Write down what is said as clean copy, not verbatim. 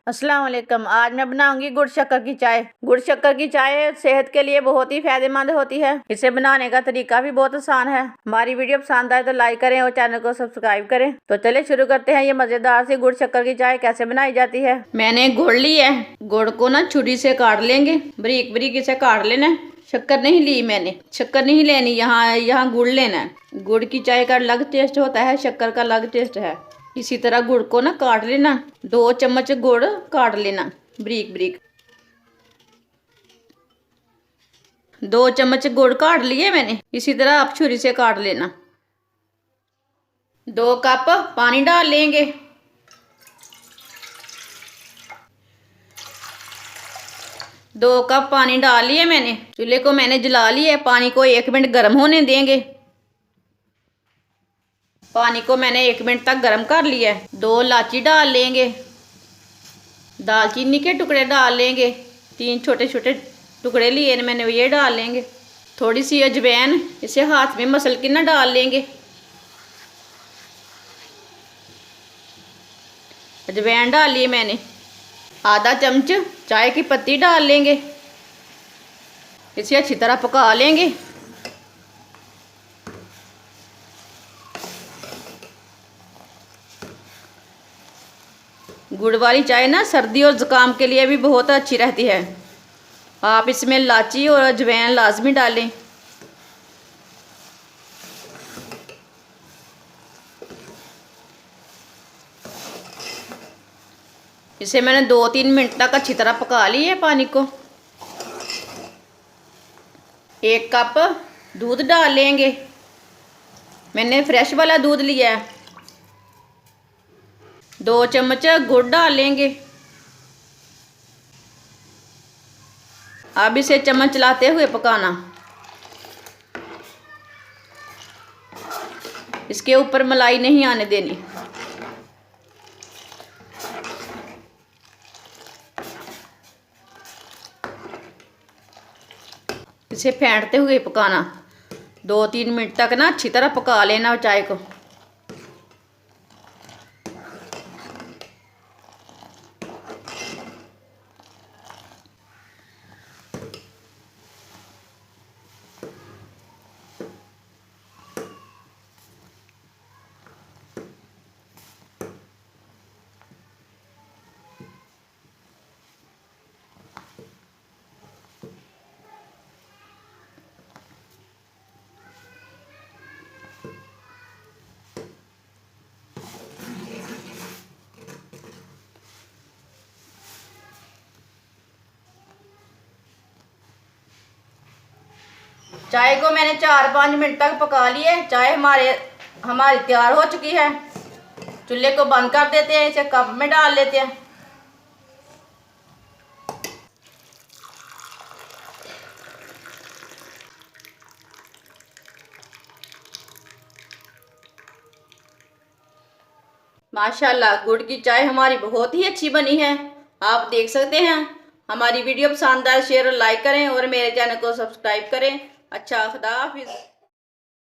अस्सलाम वालेकुम। आज मैं बनाऊंगी गुड़ शक्कर की चाय। गुड़ शक्कर की चाय सेहत के लिए बहुत ही फायदेमंद होती है। इसे बनाने का तरीका भी बहुत आसान है। हमारी वीडियो पसंद आए तो लाइक करें और चैनल को सब्सक्राइब करें। तो चले शुरू करते हैं। ये मजेदार सी गुड़ शक्कर की चाय कैसे बनाई जाती है। मैंने गुड़ ली है। गुड़ को ना छुरी से काट लेंगे, बारीक बारीक इसे काट लेना। शक्कर नहीं ली मैंने, शक्कर नहीं लेनी, यहाँ गुड़ लेना है। गुड़ की चाय का अलग टेस्ट होता है, शक्कर का अलग टेस्ट है। इसी तरह गुड़ को ना काट लेना। 2 चम्मच गुड़ काट लेना बारीक बारीक। 2 चम्मच गुड़ काट लिए मैंने। इसी तरह आप छुरी से काट लेना। 2 कप पानी डाल लेंगे। दो कप पानी डाल लिए मैंने। चूल्हे को मैंने जला लिया है। पानी को 1 मिनट गर्म होने देंगे। पानी को मैंने 1 मिनट तक गर्म कर लिया है। 2 इलायची डाल लेंगे। दालचीनी के टुकड़े डाल लेंगे। 3 छोटे छोटे टुकड़े लिए मैंने, ये डाल लेंगे। थोड़ी सी अजवाइन, इसे हाथ में मसल के ना डाल लेंगे। अजवाइन डाल लिए मैंने। आधा चम्मच चाय की पत्ती डाल लेंगे। इसे अच्छी तरह पका लेंगे। गुड़ वाली चाय ना सर्दी और ज़ुकाम के लिए भी बहुत अच्छी रहती है। आप इसमें इलायची और अजवाइन लाजमी डालें। इसे मैंने 2-3 मिनट तक अच्छी तरह पका लिया है पानी को। 1 कप दूध डाल लेंगे। मैंने फ्रेश वाला दूध लिया है। 2 चम्मच गुड़ डाल लेंगे। अब इसे चम्मच चलाते हुए पकाना। इसके ऊपर मलाई नहीं आने देनी। इसे फेंटते हुए पकाना। 2-3 मिनट तक ना अच्छी तरह पका लेना चाय को। चाय को मैंने 4-5 मिनट तक पका लिए। चाय हमारी तैयार हो चुकी है। चूल्हे को बंद कर देते हैं। इसे कप में डाल लेते हैं। माशाल्लाह गुड़ की चाय हमारी बहुत ही अच्छी बनी है। आप देख सकते हैं। हमारी वीडियो पसंद आए शेयर और लाइक करें और मेरे चैनल को सब्सक्राइब करें। अच्छा, खुदा हाफिज़।